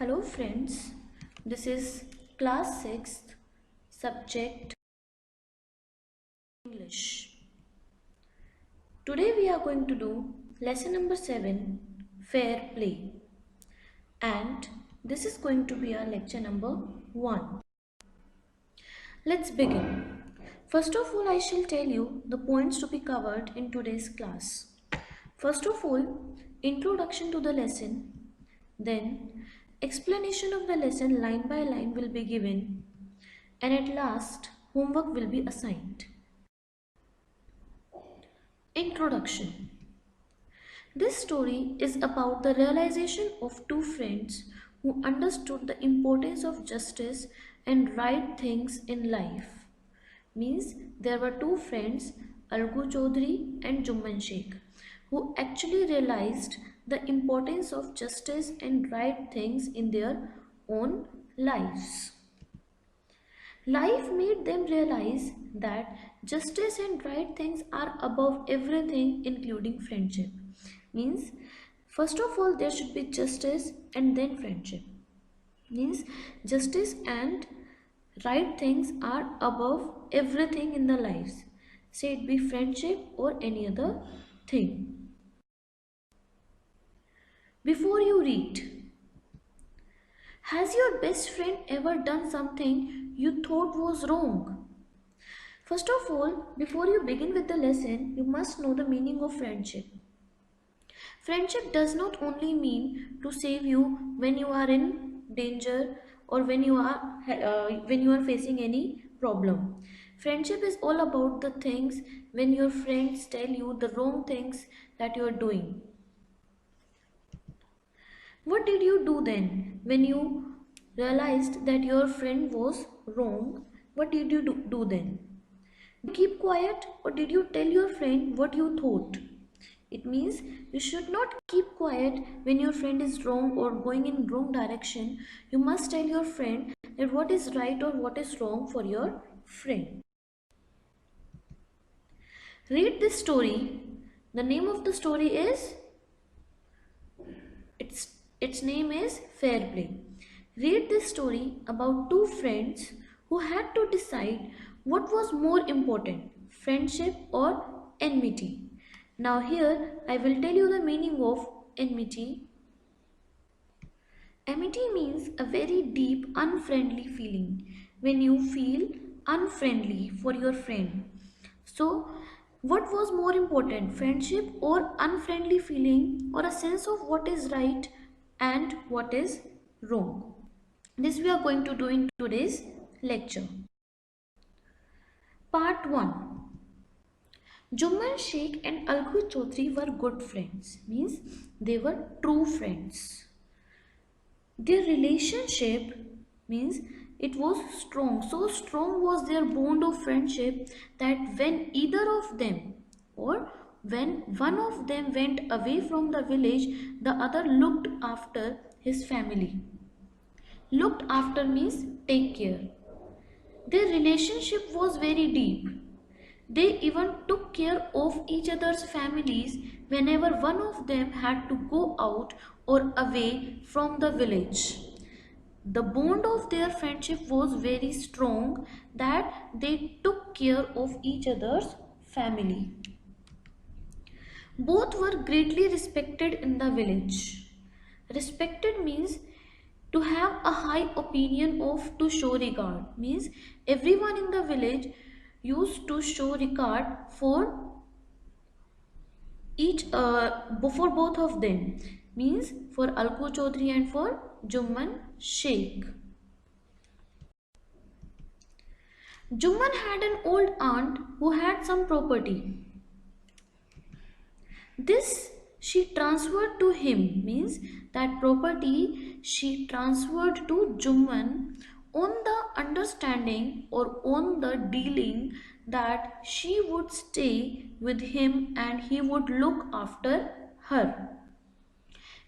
Hello friends, this is class 6th subject English. Today we are going to do lesson number 7 fair play, and this is going to be our lecture number 1. Let's begin. First of all, I shall tell you the points to be covered in today's class. First of all, introduction to the lesson, then explanation of the lesson line by line will be given, and at last homework will be assigned. Introduction. This story is about the realization of two friends who understood the importance of justice and right things in life. Means there were two friends, Algu Chaudhary and Jumman Sheikh, who actually realized the importance of justice and right things in their own lives. Life made them realize that justice and right things are above everything, including friendship. Means, first of all, there should be justice and then friendship. Means, justice and right things are above everything in the lives. Say it be friendship or any other thing. Before you read, has your best friend ever done something you thought was wrong? First of all, before you begin with the lesson, you must know the meaning of friendship. Friendship does not only mean to save you when you are in danger or when you are facing any problem. Friendship is all about the things when your friends tell you the wrong things that you are doing. What did you do then when you realized that your friend was wrong? What did you do then? Did you keep quiet or did you tell your friend what you thought? It means you should not keep quiet when your friend is wrong or going in wrong direction. You must tell your friend that what is right or what is wrong for your friend. Read this story. The name of the story is its name is Fair Play. Read this story about two friends who had to decide what was more important, friendship or enmity. Now here I will tell you the meaning of enmity. Enmity means a very deep unfriendly feeling when you feel unfriendly for your friend. So what was more important, friendship or unfriendly feeling or a sense of what is right and what is wrong? This we are going to do in today's lecture. Part 1. Jumman Sheikh and Algu Chaudhary were good friends, means they were true friends. Their relationship means it was strong. So strong was their bond of friendship that when either of them or when one of them went away from the village, the other looked after his family. Looked after means take care. Their relationship was very deep. They even took care of each other's families whenever one of them had to go out or away from the village. The bond of their friendship was very strong that they took care of each other's family. Both were greatly respected in the village. Respected means to have a high opinion of, to show regard, means everyone in the village used to show regard for for both of them, means for Algu Chaudhary and for Jumman Sheikh. Jumman had an old aunt who had some property. This she transferred to him, means that property she transferred to Jumman on the understanding or on the dealing that she would stay with him and he would look after her.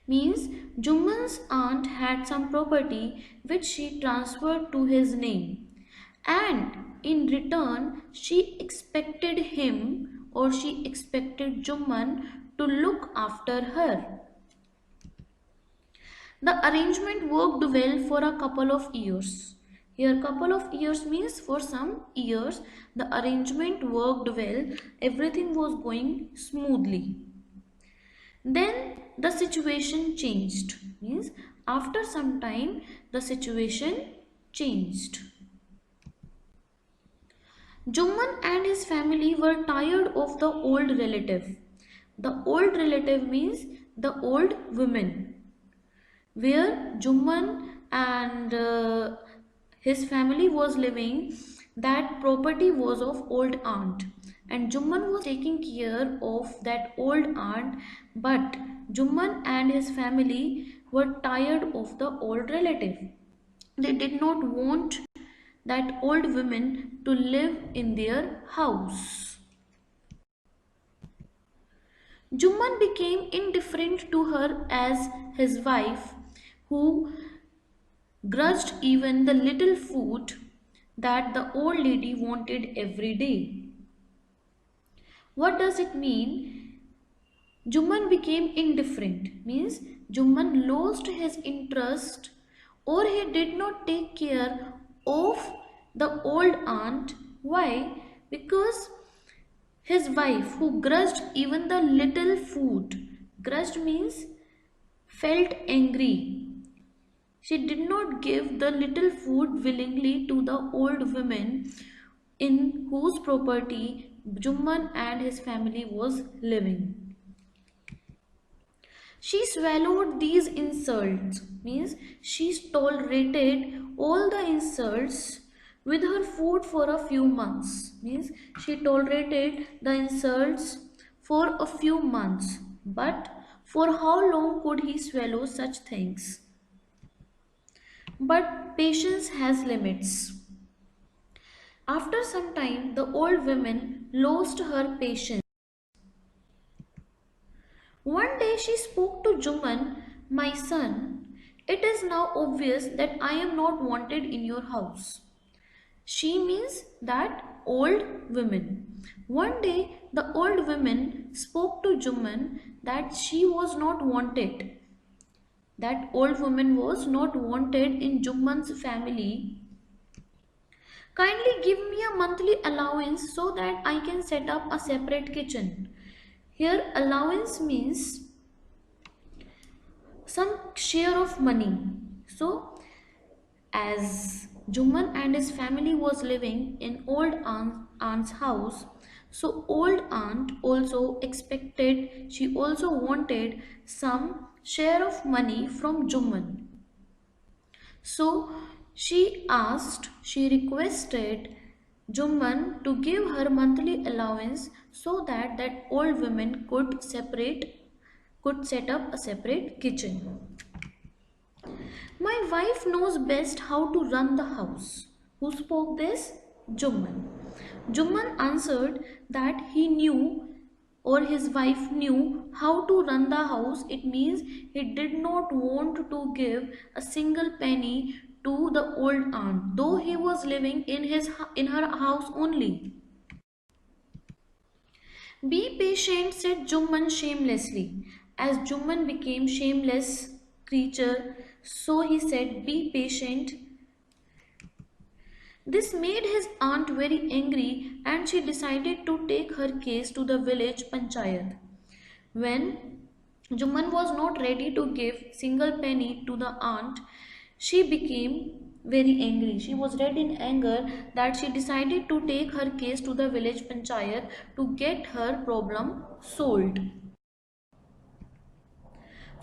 Means Jumman's aunt had some property which she transferred to his name, and in return she expected him or she expected Jumman to look after her. The arrangement worked well for a couple of years. Here, couple of years means for some years the arrangement worked well, everything was going smoothly. Then the situation changed, means after some time the situation changed. Jumman and his family were tired of the old relative. The old relative means the old woman, where Jumman and his family was living. That property was of old aunt, and Jumman was taking care of that old aunt, but Jumman and his family were tired of the old relative. They did not want that old woman to live in their house. Jumman became indifferent to her as his wife, who grudged even the little food that the old lady wanted every day. What does it mean? Jumman became indifferent, means Jumman lost his interest, or he did not take care of the old aunt. Why? Because his wife, who grudged even the little food, grudged means felt angry. She did not give the little food willingly to the old woman in whose property Jumman and his family was living. She swallowed these insults, means she tolerated all the insults with her food for a few months, means she tolerated the insults for a few months. But for how long could he swallow such things? But patience has limits. After some time, the old woman lost her patience. One day she spoke to Juman, "My son, it is now obvious that I am not wanted in your house." She means that old woman. One day the old woman spoke to Juman that she was not wanted. That old woman was not wanted in Jumman's family. "Kindly give me a monthly allowance so that I can set up a separate kitchen." Here allowance means some share of money. So as Jumman and his family was living in old aunt's house, so old aunt also expected, she also wanted some share of money from Jumman. So she requested Jumman to give her monthly allowance so that that old woman could set up a separate kitchen. "My wife knows best how to run the house." Who spoke this? Jumman. Jumman answered that he knew, or his wife knew, how to run the house. It means he did not want to give a single penny to the old aunt, though he was living in her house only. "Be patient," said Jumman shamelessly. As Jumman became shameless creature, so he said, "Be patient." This made his aunt very angry, and she decided to take her case to the village panchayat. When Jumman was not ready to give single penny to the aunt, she became very angry. She was red in anger that she decided to take her case to the village panchayat to get her problem solved.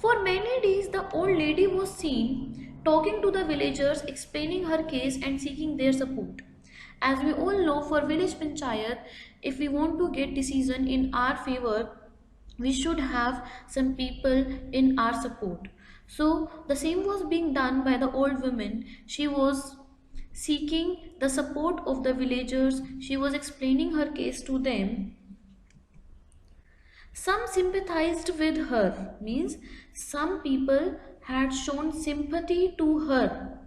For many days, the old lady was seen talking to the villagers, explaining her case and seeking their support. As we all know, for village panchayat, if we want to get decision in our favor, we should have some people in our support. So the same was being done by the old woman. She was seeking the support of the villagers. She was explaining her case to them. Some sympathized with her, means some people had shown sympathy to her.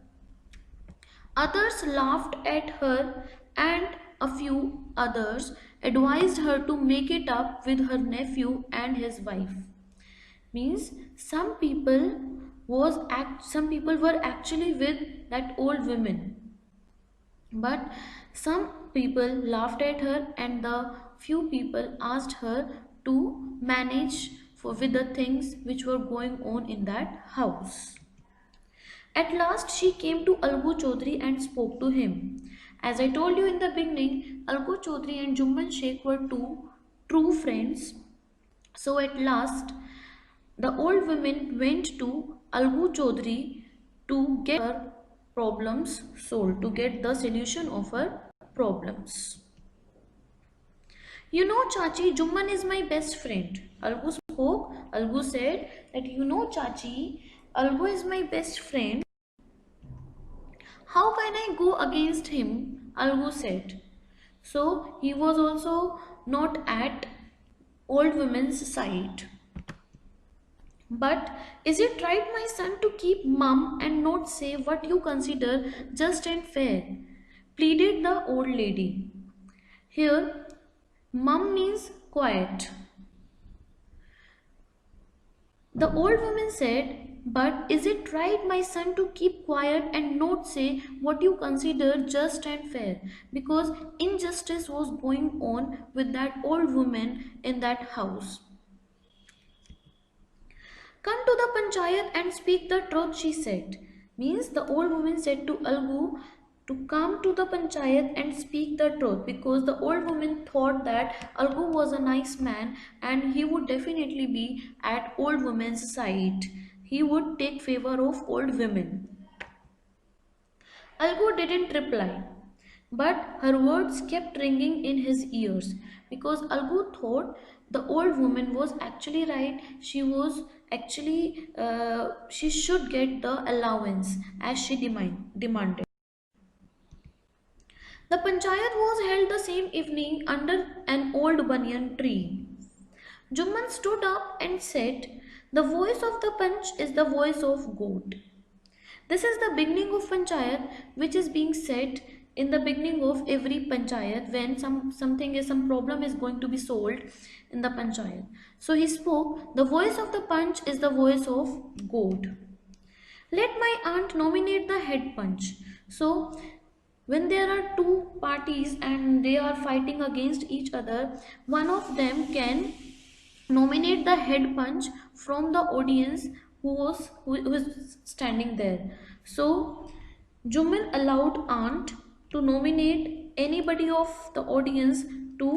Others laughed at her, and a few others advised her to make it up with her nephew and his wife. Means some people some people were actually with that old woman, but some people laughed at her and the few people asked her to manage with the things which were going on in that house. At last she came to Algu Chaudhary and spoke to him. As I told you in the beginning, Algu Chaudhary and Jumman Sheikh were two true friends. So at last the old woman went to Algu Chaudhary to get her problems solved, to get the solution of her problems. You know, Chachi, Jumman is my best friend. Algu spoke. Algu said that, you know, Chachi, Algu is my best friend. How can I go against him? Algu said. So he was also not at old woman's side. But is it right, my son, to keep mum and not say what you consider just and fair? Pleaded the old lady. Here, mum means quiet. The old woman said, but is it right, my son, to keep quiet and not say what you consider just and fair? Because injustice was going on with that old woman in that house. Come to the panchayat and speak the truth, she said. Means the old woman said to Algu to come to the panchayat and speak the truth, because the old woman thought that Algu was a nice man and he would definitely be at old woman's side. He would take favor of old women. Algu didn't reply, but her words kept ringing in his ears, because Algu thought the old woman was actually right. She was actually, she should get the allowance as she demanded. The panchayat was held the same evening under an old banyan tree. Jumman stood up and said, "The voice of the panch is the voice of God." This is the beginning of panchayat, which is being said in the beginning of every panchayat when some problem is going to be solved in the panchayat. So he spoke, "The voice of the panch is the voice of God. Let my aunt nominate the head panch." So when there are two parties and they are fighting against each other, one of them can nominate the head panch from the audience who was standing there. So Jumman allowed aunt to nominate anybody of the audience to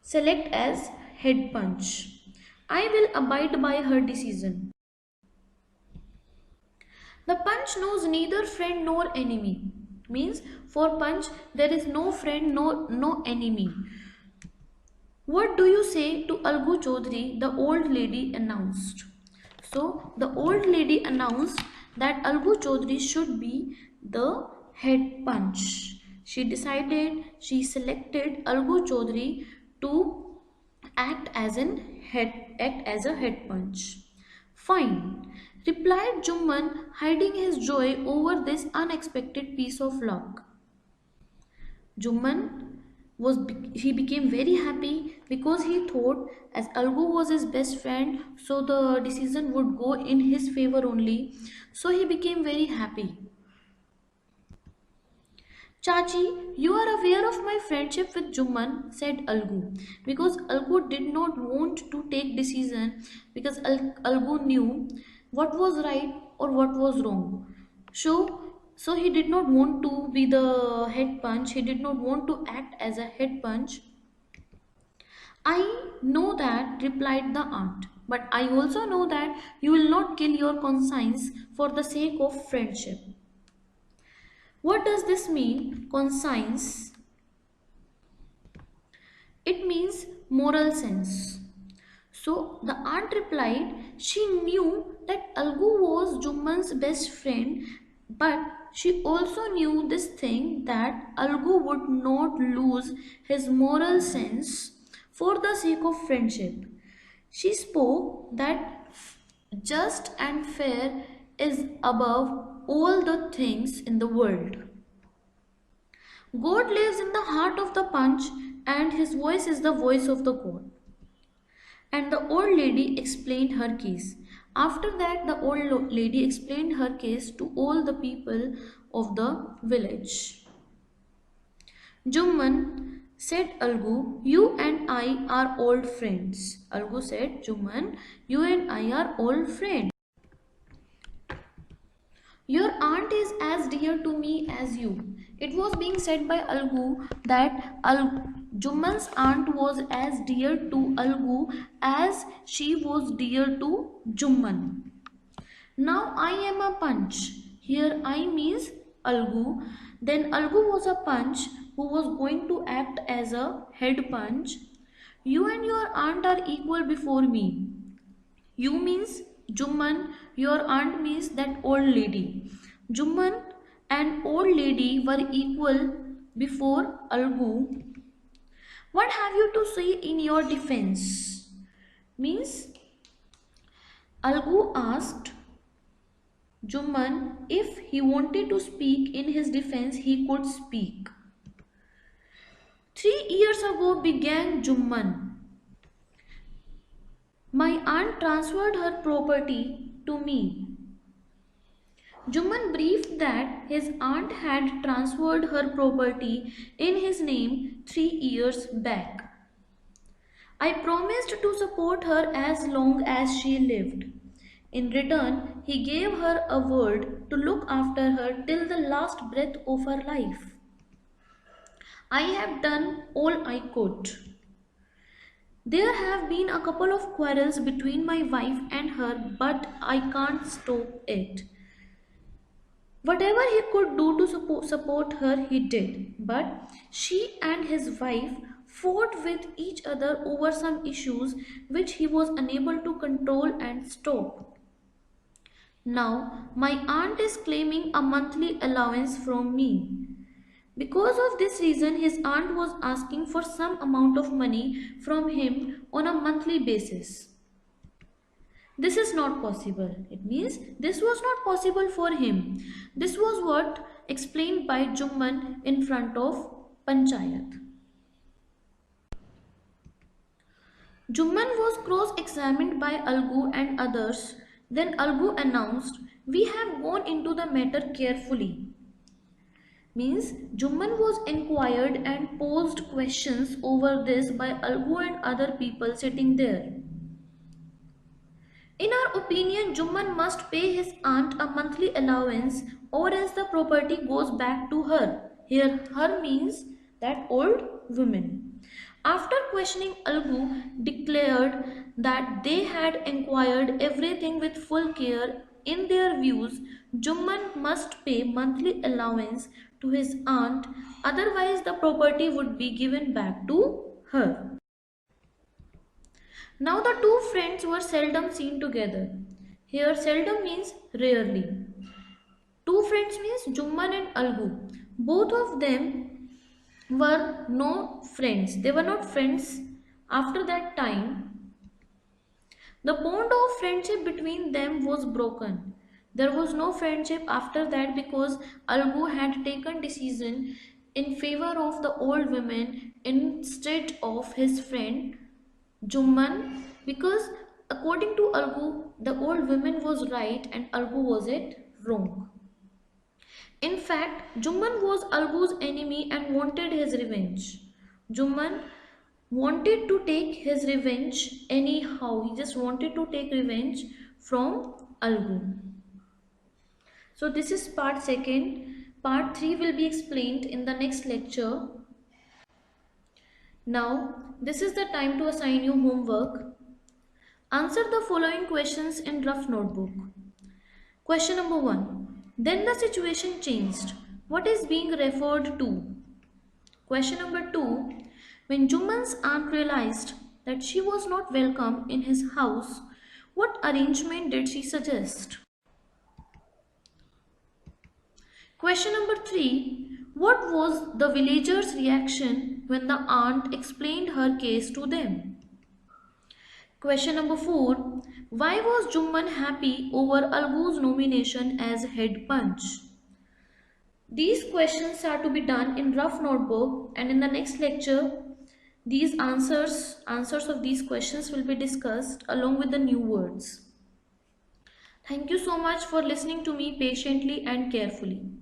select as head panch. I will abide by her decision. The panch knows neither friend nor enemy. Means for panch there is no friend, no enemy. What do you say to Algu Chaudhary? The old lady announced. So the old lady announced that Algu Chaudhary should be the head panch. She selected Algu Chaudhary to act as a head panch. Fine, replied Jumman, hiding his joy over this unexpected piece of luck. Jumman he became very happy, because he thought as Algu was his best friend, so the decision would go in his favor only. So he became very happy. Chachi, you are aware of my friendship with Jumman, said Algu, because Algu did not want to take decision, because Algu knew what was right or what was wrong. So he did not want to be the head punch. He did not want to act as a head punch. I know that, replied the aunt, but I also know that you will not kill your conscience for the sake of friendship. What does this mean, conscience? It means moral sense. So the aunt replied, she knew that Algu was Jumman's best friend, but she also knew this thing, that Algu would not lose his moral sense for the sake of friendship. She spoke that just and fair is above all the things in the world. God lives in the heart of the punch, and his voice is the voice of the God. And the old lady explained her case. After that, the old lady explained her case to all the people of the village. Jumman said, Algu, you and I are old friends. Algu said, Jumman, you and I are old friends. Your aunt is as dear to me as you. It was being said by Algu that Jumman's aunt was as dear to Algu as she was dear to Jumman. Now I am a punch. Here I means Algu. Then Algu was a punch who was going to act as a head punch. You and your aunt are equal before me. You means Jumman, your aunt means that old lady. Jumman and old lady were equal before Algu. What have you to say in your defense? Means Algu asked Jumman if he wanted to speak in his defense, he could speak. 3 years ago began Jumman. My aunt transferred her property to me. Jumman briefed that his aunt had transferred her property in his name 3 years back. I promised to support her as long as she lived. In return, he gave her a word to look after her till the last breath of her life. I have done all I could. There have been a couple of quarrels between my wife and her, but I can't stop it. Whatever he could do to support her, he did. But she and his wife fought with each other over some issues which he was unable to control and stop. Now, my aunt is claiming a monthly allowance from me. Because of this reason, his aunt was asking for some amount of money from him on a monthly basis. This is not possible. It means this was not possible for him. This was what explained by Jumman in front of Panchayat. Jumman was cross-examined by Algu and others. Then Algu announced, "We have gone into the matter carefully." Means Jumman was inquired and posed questions over this by Algu and other people sitting there. In our opinion, Jumman must pay his aunt a monthly allowance or else the property goes back to her. Here, her means that old woman. After questioning, Algu declared that they had inquired everything with full care. In their views, Jumman must pay monthly allowance to his aunt, otherwise the property would be given back to her. Now the two friends were seldom seen together. Here seldom means rarely. Two friends means Jumman and Algu. Both of them were no friends. They were not friends after that time. The bond of friendship between them was broken. There was no friendship after that because Algu had taken decision in favor of the old woman instead of his friend Jumman, because according to Algu, the old woman was right and Algu was it wrong. In fact, Jumman was Algu's enemy and wanted his revenge. Jumman wanted to take his revenge anyhow. He just wanted to take revenge from Algu. So this is part 2. Part 3 will be explained in the next lecture. Now, this is the time to assign you homework. Answer the following questions in rough notebook. Question number 1. Then the situation changed. What is being referred to? Question number 2. When Jumman's aunt realized that she was not welcome in his house, what arrangement did she suggest? Question number 3. What was the villagers' reaction when the aunt explained her case to them? Question number 4. Why was Jumman happy over Algu's nomination as head punch? These questions are to be done in rough notebook, and in the next lecture, these answers of these questions will be discussed along with the new words. Thank you so much for listening to me patiently and carefully.